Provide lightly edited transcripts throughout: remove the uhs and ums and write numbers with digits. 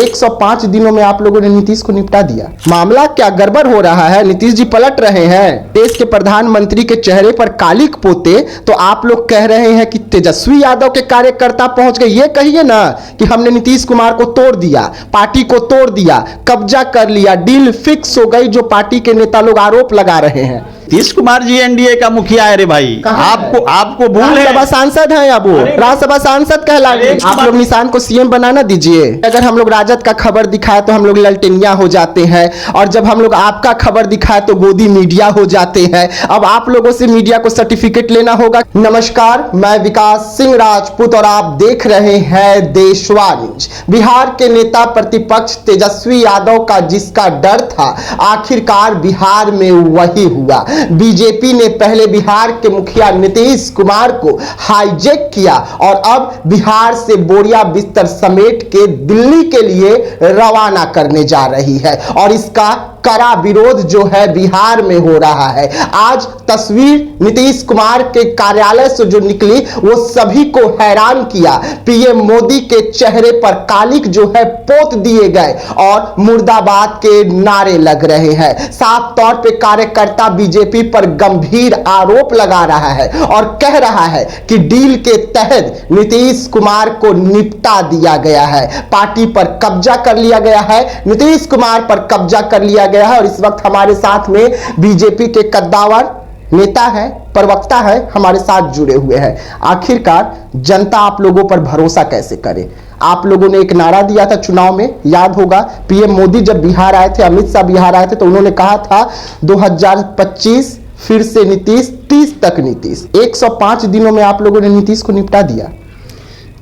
105 दिनों में आप लोगों ने नीतीश को निपटा दिया। मामला क्या गड़बड़ हो रहा है? नीतीश जी पलट रहे हैं। देश के प्रधानमंत्री के चेहरे पर कालिक पोते तो आप लोग कह रहे हैं कि तेजस्वी यादव के कार्यकर्ता पहुंच गए। ये कहिए ना कि हमने नीतीश कुमार को तोड़ दिया, पार्टी को तोड़ दिया, कब्जा कर लिया, डील फिक्स हो गई, जो पार्टी के नेता लोग आरोप लगा रहे हैं। नीतीश कुमार जी एनडीए का मुखिया है रे भाई। आपको भूल है? राज्यसभा सांसद हैं अब वो, राज्यसभा सांसद कहलाएंगे। आप लोग निशान को सीएम बनाना दीजिए। अगर हम लोग राजद का खबर दिखाए तो हम लोग ललटेनिया हो जाते हैं, और जब हम लोग आपका खबर दिखाए तो गोदी मीडिया हो जाते हैं। अब आप लोगों से मीडिया को सर्टिफिकेट लेना होगा। नमस्कार, मैं विकास सिंह राजपूत और आप देख रहे हैं देशवा न्यूज। बिहार के नेता प्रतिपक्ष तेजस्वी यादव का जिसका डर था, आखिरकार बिहार में वही हुआ। बीजेपी ने पहले बिहार के मुखिया नीतीश कुमार को हाईजैक किया और अब बिहार से बोरिया बिस्तर समेट के दिल्ली के लिए रवाना करने जा रही है, और इसका कड़ा विरोध जो है बिहार में हो रहा है। आज तस्वीर नीतीश कुमार के कार्यालय से जो निकली वो सभी को हैरान किया। पीएम मोदी के चेहरे पर कालिक जो है पोत दिए गए और मुर्दाबाद के नारे लग रहे हैं। साफ तौर पे कार्यकर्ता बीजेपी पर गंभीर आरोप लगा रहा है और कह रहा है कि डील के तहत नीतीश कुमार को निपटा दिया गया है, पार्टी पर कब्जा कर लिया गया है, नीतीश कुमार पर कब्जा कर लिया गया है। और इस वक्त हमारे साथ में बीजेपी के कद्दावर नेता है, प्रवक्ता है, हमारे साथ जुड़े हुए हैं। आखिरकार जनता आप लोगों पर भरोसा कैसे करे? आप लोगों ने एक नारा दिया था चुनाव में, याद होगा। पीएम मोदी जब बिहार आए थे, अमित शाह बिहार आए थे, तो उन्होंने कहा था 2025 फिर से नीतीश, 30 तक नीतीश। 105 दिनों में आप लोगों ने नीतीश को निपटा दिया।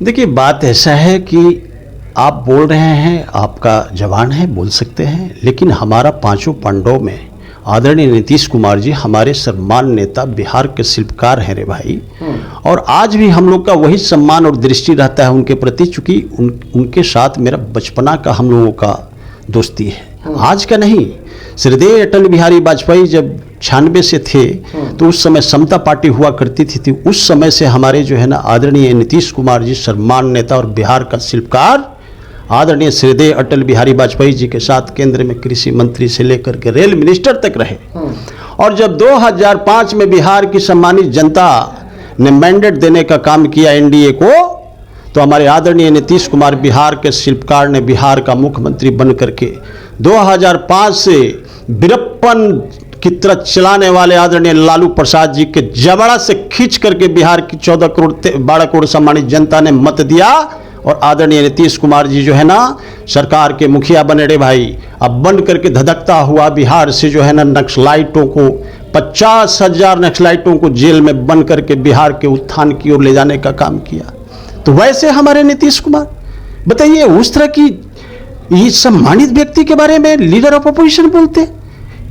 देखिए, बात ऐसा है कि आप बोल रहे हैं, आपका जवान है, बोल सकते हैं, लेकिन हमारा पांचों पांडवों में आदरणीय नीतीश कुमार जी हमारे सम्मान नेता, बिहार के शिल्पकार हैं रे भाई। और आज भी हम लोग का वही सम्मान और दृष्टि रहता है उनके प्रति, चूंकि उनके साथ मेरा बचपना का हम लोगों का दोस्ती है, आज का नहीं। श्रीदेव अटल बिहारी वाजपेयी जब 96 से थे तो उस समय समता पार्टी हुआ करती थी, उस समय से हमारे जो है ना आदरणीय नीतीश कुमार जी सम्मान नेता और बिहार का शिल्पकार आदरणीय श्रीदेव अटल बिहारी वाजपेयी जी के साथ केंद्र में कृषि मंत्री से लेकर के रेल मिनिस्टर तक रहे। और जब 2005 में बिहार की सम्मानित जनता ने मैंडेट देने का काम किया एनडीए को, तो हमारे आदरणीय नीतीश कुमार बिहार के शिल्पकार ने बिहार का मुख्यमंत्री बन करके 2005 से वीरप्पन की तरह चलाने वाले आदरणीय लालू प्रसाद जी के जबड़ा से खींच करके बिहार की 12 करोड़ सम्मानित जनता ने मत दिया, और आदरणीय नीतीश कुमार जी जो है ना सरकार के मुखिया बने रे भाई। अब बन करके धधकता हुआ बिहार से जो है ना नक्सलाइटों को 50,000 नक्सलाइटों को जेल में बंद करके बिहार के उत्थान की ओर ले जाने का काम किया। तो वैसे हमारे नीतीश कुमार, बताइए, उस तरह की ये सम्मानित व्यक्ति के बारे में लीडर ऑफ अपोजिशन बोलते,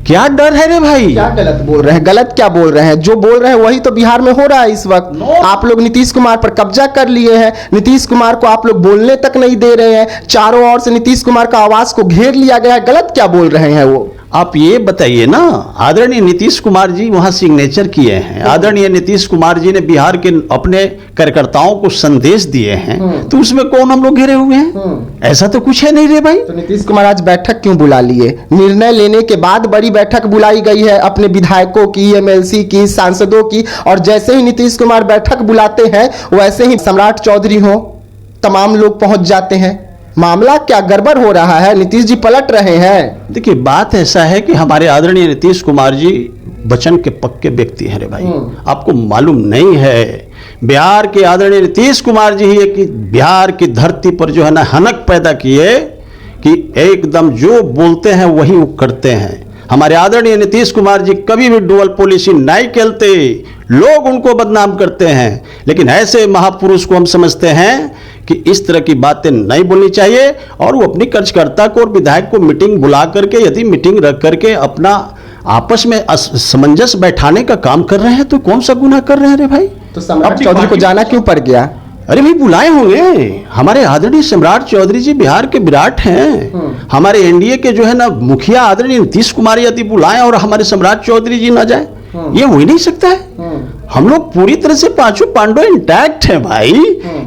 क्या डर है रे भाई? क्या गलत बोल रहे हैं? गलत क्या बोल रहे हैं? जो बोल रहे हैं वही तो बिहार में हो रहा है इस वक्त। आप लोग नीतीश कुमार पर कब्जा कर लिए हैं, नीतीश कुमार को आप लोग बोलने तक नहीं दे रहे हैं, चारों ओर से नीतीश कुमार का आवाज को घेर लिया गया है। गलत क्या बोल रहे हैं वो? आप ये बताइए ना, आदरणीय नीतीश कुमार जी वहां सिग्नेचर किए हैं, आदरणीय नीतीश कुमार जी ने बिहार के अपने कार्यकर्ताओं को संदेश दिए हैं, तो उसमें कौन हम लोग घिरे हुए हैं? ऐसा तो कुछ है नहीं रे भाई। तो नीतीश कुमार आज बैठक क्यों बुला लिए? निर्णय लेने के बाद बड़ी बैठक बुलाई गई है अपने विधायकों की, एमएलसी की, सांसदों की, और जैसे ही नीतीश कुमार बैठक बुलाते हैं वैसे ही सम्राट चौधरी हो, तमाम लोग पहुंच जाते हैं। मामला क्या गड़बड़ हो रहा है? नीतीश जी पलट रहे हैं। देखिए, बात ऐसा है कि हमारे आदरणीय नीतीश कुमार जी वचन के पक्के व्यक्ति हैं रे भाई। आपको मालूम नहीं है, बिहार के आदरणीय नीतीश कुमार जी ही कि बिहार की धरती पर जो है ना हनक पैदा किए कि एकदम जो बोलते हैं वही वो करते हैं। हमारे आदरणीय नीतीश कुमार जी कभी भी डुअल पॉलिसी नहीं खेलते, लोग उनको बदनाम करते हैं, लेकिन ऐसे महापुरुष को हम समझते हैं कि इस तरह की बातें नहीं बोलनी चाहिए। और वो अपनी कार्यकर्ता को और विधायक को मीटिंग बुला करके, यदि मीटिंग रख करके अपना आपस में सामंजस्य बैठाने का काम कर रहे हैं तो कौन सा गुनाह कर रहे हैं रे भाई? तो सम्राट चौधरी को जाना क्यों पड़ गया? अरे भाई, बुलाए होंगे। हमारे आदरणीय सम्राट चौधरी जी बिहार के विराट हैं। हमारे एनडीए के जो है ना मुखिया आदरणीय नीतीश कुमार यदि बुलाएं और हमारे सम्राट चौधरी जी ना जाए, ये हो ही नहीं सकता है। हम लोग पूरी तरह से पांचों पांडव इंटैक्ट हैं भाई।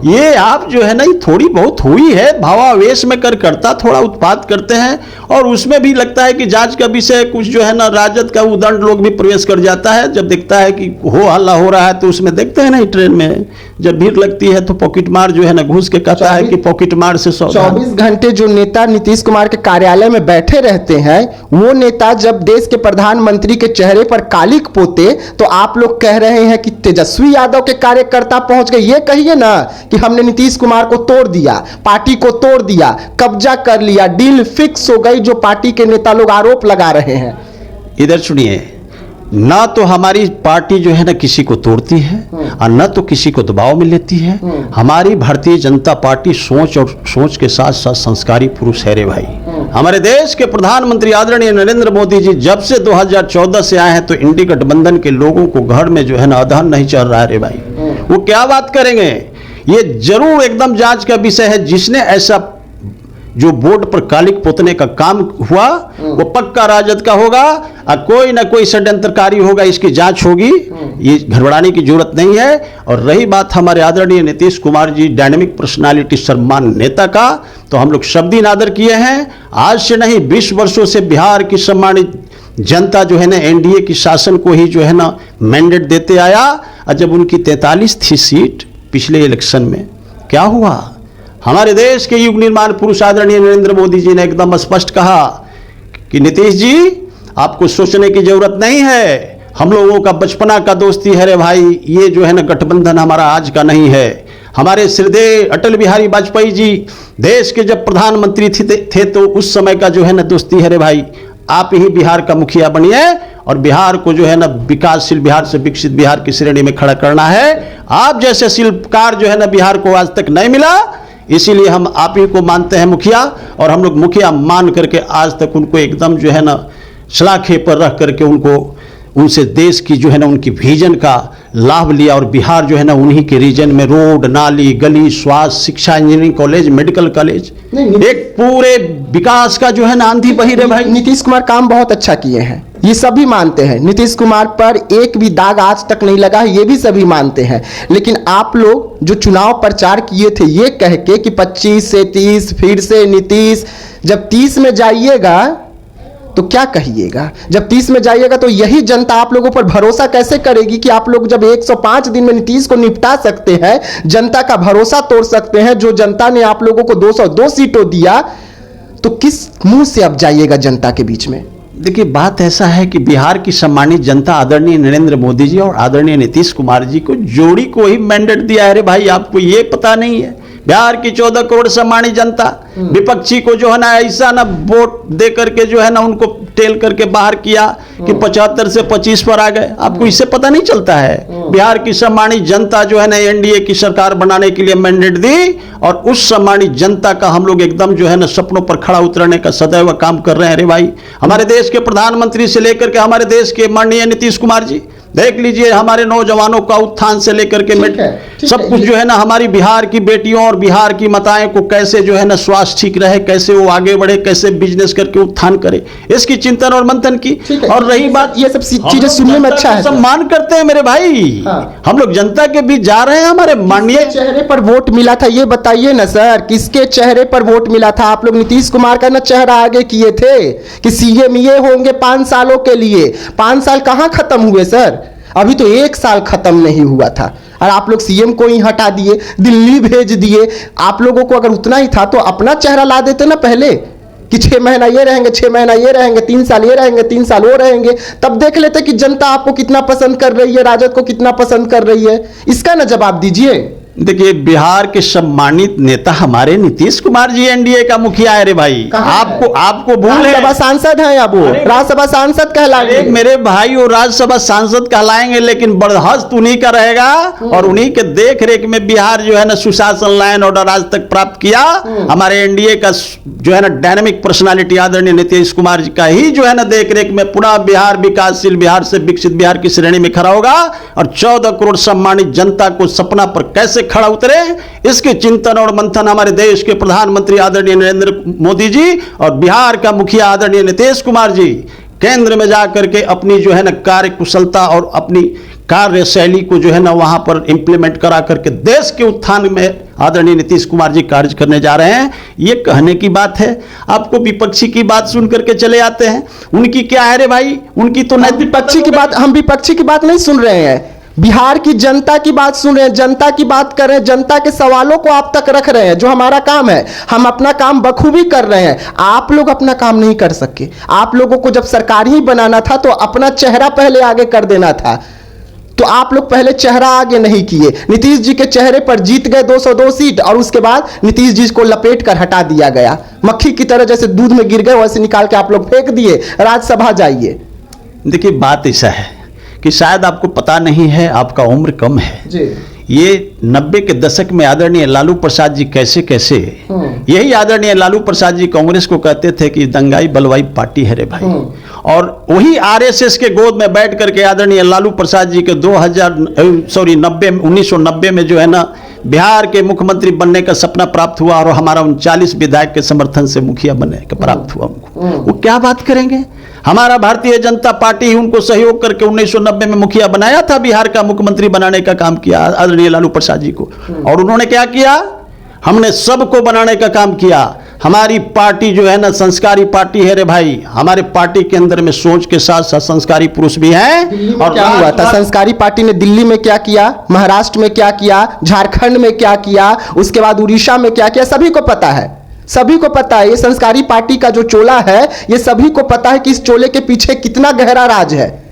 ये आप जो है ना, ये थोड़ी बहुत हुई है, भावावेश में करता थोड़ा उत्पात करते हैं, और उसमें भी लगता है कि जांच का विषय कुछ जो है ना, राजद का उदंड लोग भी प्रवेश कर जाता है। जब देखता है कि हो हल्ला हो रहा है तो उसमें देखते हैं ना, ट्रेन में जब भीड़ लगती है तो पॉकेट मार जो है ना घुस के कहता है कि पॉकेट मार से 24 घंटे जो नेता नीतीश कुमार के कार्यालय में बैठे रहते हैं, वो नेता जब देश के प्रधानमंत्री के चेहरे पर कालिक पोते तो आप लोग कह रहे हैं कि तेजस्वी यादव के कार्यकर्ता पहुंच गए। ये कहिए ना कि हमने नीतीश कुमार को तोड़ दिया, पार्टी को तोड़ दिया, कब्जा कर लिया, डील फिक्स हो गई, जो पार्टी के नेता लोग आरोप लगा रहे हैं। इधर सुनिए, ना तो हमारी पार्टी जो है ना किसी को तोड़ती है और ना तो किसी को दबाव में लेती है। हमारी भारतीय जनता पार्टी सोच और सोच के साथ साथ संस्कारी पुरुष है रे भाई। हमारे देश के प्रधानमंत्री आदरणीय नरेंद्र मोदी जी जब से 2014 से आए हैं तो इंडी गठबंधन के लोगों को घर में जो है ना अधन नहीं चल रहा है रे भाई। वो क्या बात करेंगे, ये जरूर एकदम जांच का विषय है। जिसने ऐसा जो बोर्ड पर कालिक पोतने का काम हुआ वो पक्का राजद का होगा और कोई ना कोई षड्यंत्रकारी होगा, इसकी जांच होगी, ये घबराने की जरूरत नहीं है। और रही बात हमारे आदरणीय नीतीश कुमार जी, डायनेमिक पर्सनालिटी, सम्मान नेता का, तो हम लोग शब्दीन आदर किए हैं। आज से नहीं, 20 वर्षों से बिहार की सम्मानित जनता जो है ना एनडीए की शासन को ही जो है ना मैंडेट देते आया। और जब उनकी 43 थी सीट पिछले इलेक्शन में, क्या हुआ? हमारे देश के युग निर्माण पुरुष आदरणीय नरेंद्र मोदी जी ने एकदम स्पष्ट कहा कि नीतीश जी आपको सोचने की जरूरत नहीं है, हम लोगों का बचपना का दोस्ती है रे भाई, ये जो है ना गठबंधन हमारा आज का नहीं है। हमारे श्रीदेव अटल बिहारी वाजपेयी जी देश के जब प्रधानमंत्री थे तो उस समय का जो है ना दोस्ती है रे भाई। आप ही बिहार का मुखिया बनिए और बिहार को जो है ना विकासशील बिहार से विकसित बिहार की श्रेणी में खड़ा करना है। आप जैसे शिल्पकार जो है ना बिहार को आज तक नहीं मिला, इसीलिए हम आप ही को मानते हैं मुखिया। और हम लोग मुखिया मान करके आज तक उनको एकदम जो है ना शलाखे पर रख करके उनसे देश की जो है ना उनकी विजन का लाभ लिया। और बिहार जो है ना उन्हीं के रीजन में रोड, नाली, गली, स्वास्थ्य, शिक्षा, इंजीनियरिंग कॉलेज, मेडिकल कॉलेज, एक पूरे विकास का जो है ना आंधी बही रहे भाई। नीतीश कुमार काम बहुत अच्छा किए हैं, ये सभी मानते हैं। नीतीश कुमार पर एक भी दाग आज तक नहीं लगा, ये भी सभी मानते हैं। लेकिन आप लोग जो चुनाव प्रचार किए थे ये कह के कि 25 से 30 फिर से नीतीश, जब 30 में जाइएगा तो क्या कहिएगा? जब 30 में जाइएगा तो यही जनता आप लोगों पर भरोसा कैसे करेगी कि आप लोग जब 105 दिन में नीतीश को निपटा सकते हैं, जनता का भरोसा तोड़ सकते हैं, जो जनता ने आप लोगों को 202 सीटों दिया, तो किस मुंह से अब जाइएगा जनता के बीच में? देखिए, बात ऐसा है कि बिहार की सम्मानित जनता आदरणीय नरेंद्र मोदी जी और आदरणीय नीतीश कुमार जी को जोड़ी को ही मैंडेट दिया है रे भाई। आपको ये पता नहीं है? बिहार की 14 करोड़ सम्मानित जनता विपक्षी को जो है ना ऐसा ना वोट दे करके जो है ना उनको टेल करके बाहर किया कि 75 से 25 पर आ गए। आपको इससे पता नहीं चलता है? बिहार की सम्मानित जनता जो है ना एनडीए की सरकार बनाने के लिए मैंडेट दी और उस सम्मानित जनता का हम लोग एकदम जो है ना सपनों पर खड़ा उतरने का सदैव काम कर रहे हैं रे भाई। हमारे देश के प्रधानमंत्री से लेकर के हमारे देश के माननीय नीतीश कुमार जी, देख लीजिए हमारे नौजवानों का उत्थान से लेकर के सब कुछ जो है ना हमारी बिहार की बेटियों और बिहार की माताएं को कैसे जो है ना स्वास्थ्य ठीक रहे, कैसे वो आगे बढ़े, कैसे बिजनेस करके उत्थान करे, इसकी चिंतन और मंथन की। और रही बात, ये सब चीजें सुनने में अच्छा है, सम्मान करते हैं मेरे भाई। हम लोग जनता के बीच जा रहे हैं। हमारे माननीय चेहरे पर वोट मिला था, ये बताइए ना सर, किसके चेहरे पर वोट मिला था? आप लोग नीतीश कुमार का ना चेहरा आगे किए थे कि सीएम ये होंगे 5 सालों के लिए। 5 साल कहां खत्म हुए सर? अभी तो 1 साल खत्म नहीं हुआ था और आप लोग सीएम को ही हटा दिए, दिल्ली भेज दिए। आप लोगों को अगर उतना ही था तो अपना चेहरा ला देते ना पहले कि 6 महीना ये रहेंगे, 6 महीना ये रहेंगे, 3 साल ये रहेंगे, 3 साल वो रहेंगे। तब देख लेते कि जनता आपको कितना पसंद कर रही है, राजद को कितना पसंद कर रही है। इसका ना जवाब दीजिए। देखिए, बिहार के सम्मानित नेता हमारे नीतीश कुमार जी एनडीए का मुखिया है रे भाई। आपको भूल है? राज्यसभा सांसद हैं, अब वो राज्यसभा सांसद कहलाएंगे। मेरे भाई वो राज्यसभा सांसद कहलाएंगे, लेकिन बर्दाश्त उन्हीं का रहेगा और उन्हीं के देख रेख में बिहार जो है ना सुशासन लाइन ऑर्डर आज तक प्राप्त किया। हमारे एनडीए का जो है ना डायनेमिक पर्सनालिटी आदरणीय नीतीश कुमार जी का ही जो है ना देख रेख में पूरा बिहार विकासशील बिहार से विकसित बिहार की श्रेणी में खड़ा होगा। और 14 करोड़ सम्मानित जनता को सपना पर कैसे खड़ा उतरे, इसके चिंतन और मंथन हमारे देश के प्रधानमंत्री आदरणीय नरेंद्र मोदी जी और बिहार का मुखिया आदरणीय नीतीश कुमार जी केंद्र में जाकर के अपनी जो है ना कार्य कुशलता और अपनी कार्यशैली को जो है ना वहां पर इंप्लीमेंट करा करके देश के उत्थान में आदरणीय नीतीश कुमार जी कार्य करने जा रहे हैं, ये कहने की बात है। आपको विपक्षी की बात सुन करके चले आते हैं, उनकी क्या है रे भाई, उनकी तो हम विपक्षी की बात नहीं सुन रहे हैं, बिहार की जनता की बात सुन रहे हैं, जनता की बात कर रहे हैं, जनता के सवालों को आप तक रख रहे हैं, जो हमारा काम है। हम अपना काम बखूबी कर रहे हैं, आप लोग अपना काम नहीं कर सके। आप लोगों को जब सरकार ही बनाना था तो अपना चेहरा पहले आगे कर देना था, तो आप लोग पहले चेहरा आगे नहीं किए। नीतीश जी के चेहरे पर जीत गए 202 सीट और उसके बाद नीतीश जी को लपेट कर हटा दिया गया, मक्खी की तरह जैसे दूध में गिर गए वैसे निकाल के आप लोग फेंक दिए। राज्यसभा जाइए। देखिए बात ऐसा है कि शायद आपको पता नहीं है, आपका उम्र कम है जी। ये 90 के दशक में आदरणीय लालू प्रसाद जी कैसे कैसे, यही आदरणीय लालू प्रसाद जी कांग्रेस को कहते थे कि दंगाई बलवाई पार्टी है रे भाई, और वही आरएसएस के गोद में बैठ करके आदरणीय लालू प्रसाद जी के 1990 में जो है ना बिहार के मुख्यमंत्री बनने का सपना प्राप्त हुआ, और हमारा 39 विधायक के समर्थन से मुखिया बनने का प्राप्त हुआ उनको। वो क्या बात करेंगे, हमारा भारतीय जनता पार्टी ही उनको सहयोग करके 1990 में मुखिया बनाया था, बिहार का मुख्यमंत्री बनाने का काम किया आदरणीय लालू प्रसाद जी को। और उन्होंने क्या किया, हमने सबको बनाने का काम किया। हमारी पार्टी जो है ना संस्कारी पार्टी है रे भाई, हमारे पार्टी के अंदर में सोच के साथ साथ संस्कारी पुरुष भी हैं। और क्या हुआ था, संस्कारी पार्टी ने दिल्ली में क्या किया, महाराष्ट्र में क्या किया, झारखंड में क्या किया, उसके बाद उड़ीसा में क्या किया, सभी को पता है, सभी को पता है। ये संस्कारी पार्टी का जो चोला है, ये सभी को पता है कि इस चोले के पीछे कितना गहरा राज है,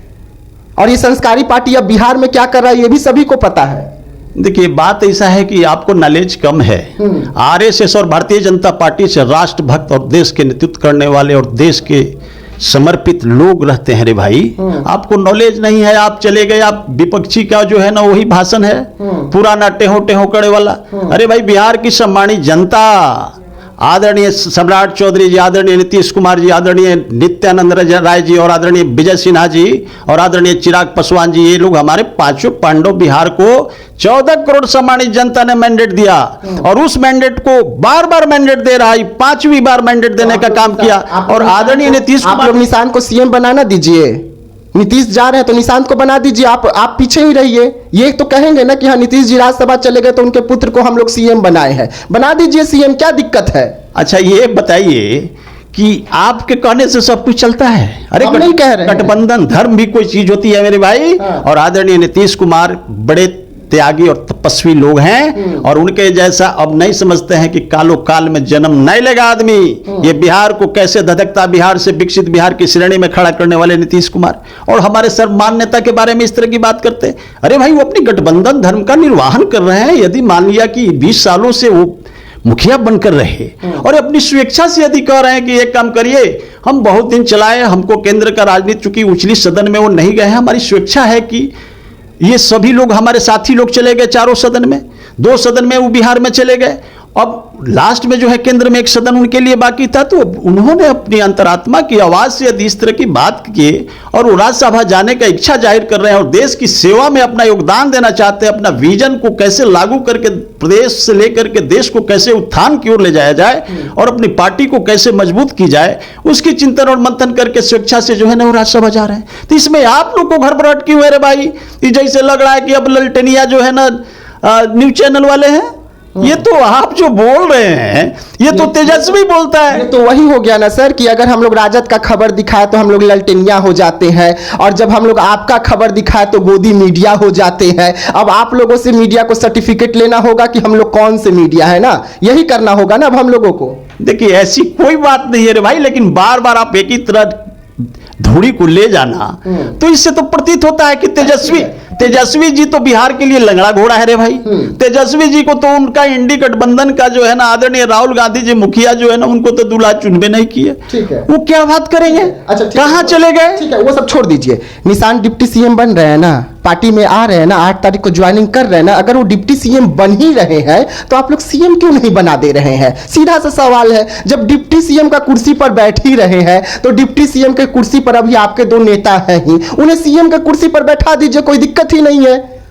और ये संस्कारी पार्टी अब बिहार में क्या कर रहा है ये भी सभी को पता है। देखिए बात ऐसा है कि आपको नॉलेज कम है। आरएसएस और भारतीय जनता पार्टी से राष्ट्रभक्त और देश के नेतृत्व करने वाले और देश के समर्पित लोग रहते हैं रे भाई, आपको नॉलेज नहीं है। आप चले गए, आप विपक्षी का जो है ना वही भाषण है पुराना टेहो टेहो करे वाला। अरे भाई बिहार की सम्मानित जनता, आदरणीय सम्राट चौधरी जी, आदरणीय नीतीश कुमार जी, आदरणीय नित्यानंद राय जी और आदरणीय विजय सिन्हा जी और आदरणीय चिराग पासवान जी, ये लोग हमारे पांचों पांडव बिहार को 14 करोड़ सम्मानित जनता ने मैंडेट दिया, और उस मैंडेट को बार बार मैंडेट दे रहा है, 5वीं बार मैंडेट देने का काम किया। और आदरणीय नीतीश आप लोग निशान को सीएम बनाना दीजिए, नीतीश जा रहे हैं तो निशांत को बना दीजिए, आप पीछे ही रहिए। ये तो कहेंगे ना कि हाँ नीतीश जी राज्यसभा चले गए तो उनके पुत्र को हम लोग सीएम बनाए हैं, बना दीजिए सीएम, क्या दिक्कत है। अच्छा ये बताइए कि आपके कहने से सब कुछ चलता है? अरे हम नहीं कह रहे हैं। गठबंधन धर्म भी कोई चीज होती है मेरे भाई। और आदरणीय नीतीश कुमार बड़े त्यागी और तपस्वी लोग हैं, और उनके जैसा अब नहीं समझते हैं कि कालो काल में जन्म नहीं लेगा आदमी। ये बिहार को कैसे धधकता बिहार से विकसित बिहार की श्रेणी में खड़ा करने वाले नीतीश कुमार, और हमारे सर्वमान्यता के बारे में इस तरह की बात करते हैं। अरे भाई वो अपनी गठबंधन धर्म का निर्वाहन कर रहे हैं। यदि मान लिया कि 20 सालों से वो मुखिया बनकर रहे और अपनी स्वेच्छा से यदि कह रहे हैं कि एक काम करिए, हम बहुत दिन चलाए, हमको केंद्र का राजनीति, चूंकि उछली सदन में वो नहीं गए हैं, हमारी स्वेच्छा है कि ये सभी लोग हमारे साथी लोग चले गए, चारों सदन में, 2 सदन में वो बिहार में चले गए, अब लास्ट में जो है केंद्र में 1 सदन उनके लिए बाकी था। तो उन्होंने अपनी अंतरात्मा की आवाज से यदि इस तरह की बात की और वो राज्यसभा जाने का इच्छा जाहिर कर रहे हैं और देश की सेवा में अपना योगदान देना चाहते हैं, अपना विजन को कैसे लागू करके प्रदेश से लेकर के देश को कैसे उत्थान की ओर ले जाया जाए और अपनी पार्टी को कैसे मजबूत की जाए, उसकी चिंतन और मंथन करके स्वेच्छा से जो है ना वो राज्यसभा जा रहे हैं। तो इसमें आप लोग को घबराहट क्यों है रे भाई? जैसे लग रहा है कि अब ललटेनिया जो है ना न्यूज चैनल वाले हैं। ये तो आप जो बोल रहे हैं ये तो तेजस्वी बोलता है। ये तो वही हो गया ना सर कि अगर हम लोग राजद का खबर दिखाए तो हम लोग ललटेनिया हो जाते हैं, और जब हम लोग आपका खबर दिखाए तो गोदी मीडिया हो जाते हैं। अब आप लोगों से मीडिया को सर्टिफिकेट लेना होगा कि हम लोग कौन से मीडिया है ना, यही करना होगा ना अब हम लोगों को। देखिए ऐसी कोई बात नहीं है रे भाई, लेकिन बार बार आप एक ही तरह धूड़ी को ले जाना तो इससे तो प्रतीत होता है कि तेजस्वी जी तो बिहार के लिए लंगड़ा घोड़ा है रे भाई। तेजस्वी जी को तो उनका इंडी गठबंधन का जो है ना आदरणीय राहुल गांधी जी मुखिया जो है ना उनको तो दूल्हा चुनबे नहीं किए। ठीक है, वो क्या बात करेंगे? अच्छा कहां चले गए? ठीक है वो सब छोड़ दीजिए। निशान डिप्टी सीएम बन रहे हैं ना, पार्टी में आ रहे हैं ना, 8 तारीख को ज्वाइनिंग कर रहे हैं ना, अगर वो डिप्टी सीएम बन ही रहे हैं तो आप लोग सीएम क्यों नहीं बना दे रहे हैं? सीधा सा सवाल है। जब डिप्टी सीएम का कुर्सी पर बैठ ही रहे हैं तो डिप्टी सीएम के कुर्सी पर अभी आपके 2 नेता हैं ही, उन्हें सीएम के कुर्सी पर बैठा दीजिए, कोई दिक्कत ही नहीं है।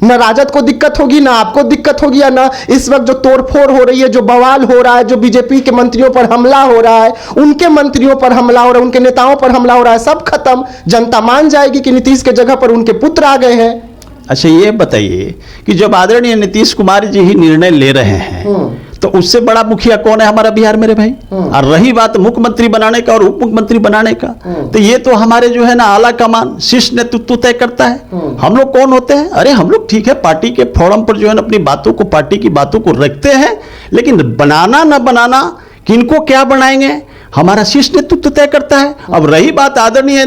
ना राजद को दिक्कत होगी, ना आपको दिक्कत होगी, या ना इस वक्त जो तोड़फोड़ हो रही है, जो बवाल हो रहा है, जो बीजेपी के मंत्रियों पर हमला हो रहा है, उनके मंत्रियों पर हमला हो रहा है, उनके नेताओं पर हमला हो रहा है, सब खत्म। जनता मान जाएगी कि नीतीश के जगह पर उनके पुत्र आ गए हैं। अच्छा ये बताइए कि जब आदरणीय नीतीश कुमार जी ही निर्णय ले रहे हैं तो उससे बड़ा मुखिया कौन है हमारा बिहार मेरे भाई? और रही बात मुख्यमंत्री बनाने का और उप मुख्यमंत्री बनाने का, तो ये तो हमारे जो है ना आला कमान शीर्ष नेतृत्व तय करता है। हम लोग कौन होते हैं? अरे हम लोग ठीक है पार्टी के फोरम पर जो है ना अपनी बातों को, पार्टी की बातों को रखते हैं, लेकिन बनाना न बनाना, किनको क्या बनाएंगे, हमारा शीर्ष नेतृत्व तय करता है। अब रही बात आदरणीय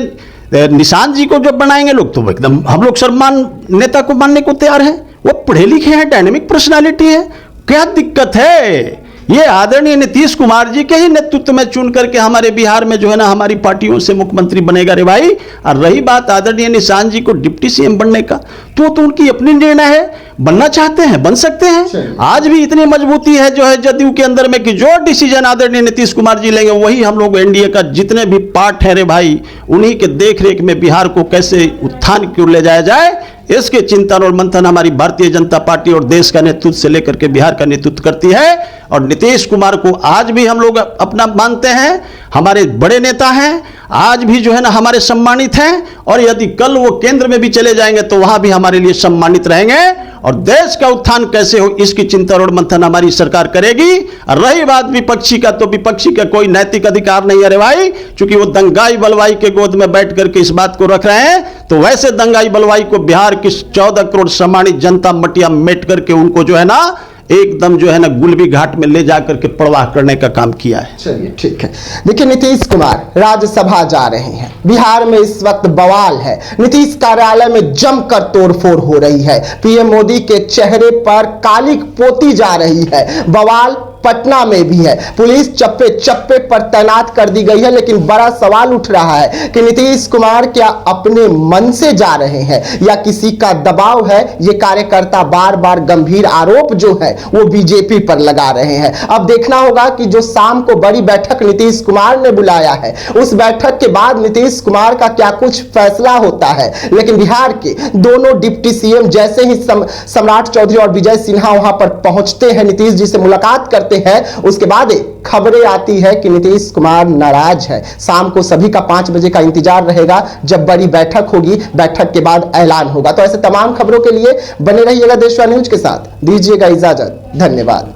निशांत जी को जब बनाएंगे लोग, तो एकदम हम लोग सम्मान नेता को मानने को तैयार है। वो पढ़े लिखे हैं, डायनेमिक पर्सनालिटी है, क्या दिक्कत है? ये आदरणीय नीतीश कुमार जी के ही नेतृत्व में चुन करके हमारे बिहार में जो है ना हमारी पार्टियों से मुख्यमंत्री बनेगा रे भाई। और रही बात आदरणीय निशांत जी को डिप्टी सीएम बनने का, तो उनकी अपनी निर्णय है, बनना चाहते हैं बन सकते हैं। आज भी इतनी मजबूती है जो है जदयू के अंदर में कि जो डिसीजन आदरणीय नीतीश कुमार जी लेंगे वही हम लोग एनडीए का जितने भी पार्ट है रे भाई, उन्हीं के देख रेख में बिहार को कैसे उत्थान की ओर ले जाया जाए, इसके चिंतन और मंथन हमारी भारतीय जनता पार्टी और देश का नेतृत्व से लेकर के बिहार का नेतृत्व करती है। और नीतीश कुमार को आज भी हम लोग अपना मानते हैं, हमारे बड़े नेता हैं, आज भी जो है ना हमारे सम्मानित हैं, और यदि कल वो केंद्र में भी चले जाएंगे तो वहां भी हमारे लिए सम्मानित रहेंगे। और देश का उत्थान कैसे हो इसकी चिंतन और मंथन हमारी सरकार करेगी। और रही बात विपक्षी का, तो विपक्षी का कोई नैतिक अधिकार नहीं है रे भाई, क्योंकि वो दंगाई बलवाई के गोद में बैठ करके इस बात को रख रहे हैं। तो वैसे दंगाई बलवाई को बिहार की 14 करोड़ सम्मानित जनता मटिया मेट करके उनको जो है ना एकदम जो है ना गुलबी घाट में ले जाकर के प्रवाह करने का काम किया है। चलिए ठीक है। देखिए नीतीश कुमार राज्यसभा जा रहे हैं, बिहार में इस वक्त बवाल है, नीतीश कार्यालय में जमकर तोड़फोड़ हो रही है, पीएम मोदी के चेहरे पर काली पोती जा रही है, बवाल पटना में भी है, पुलिस चप्पे चप्पे पर तैनात कर दी गई है। लेकिन बड़ा सवाल उठ रहा है कि नीतीश कुमार क्या अपने मन से जा रहे हैं या किसी का दबाव है? ये कार्यकर्ता बार बार गंभीर आरोप जो है वो बीजेपी पर लगा रहे हैं। अब देखना होगा कि जो शाम को बड़ी बैठक नीतीश कुमार ने बुलाया है, उस बैठक के बाद नीतीश कुमार का क्या कुछ फैसला होता है। लेकिन बिहार के दोनों डिप्टी सीएम जैसे ही सम्राट चौधरी और विजय सिन्हा वहां पर पहुंचते हैं, नीतीश जी से मुलाकात करते हैं, उसके बाद खबरें आती है कि नीतीश कुमार नाराज है। शाम को सभी का 5 बजे का इंतजार रहेगा, जब बड़ी बैठक होगी, बैठक के बाद ऐलान होगा। तो ऐसे तमाम खबरों के लिए बने रहिएगा देशवा न्यूज के साथ। दीजिएगा इजाजत, धन्यवाद।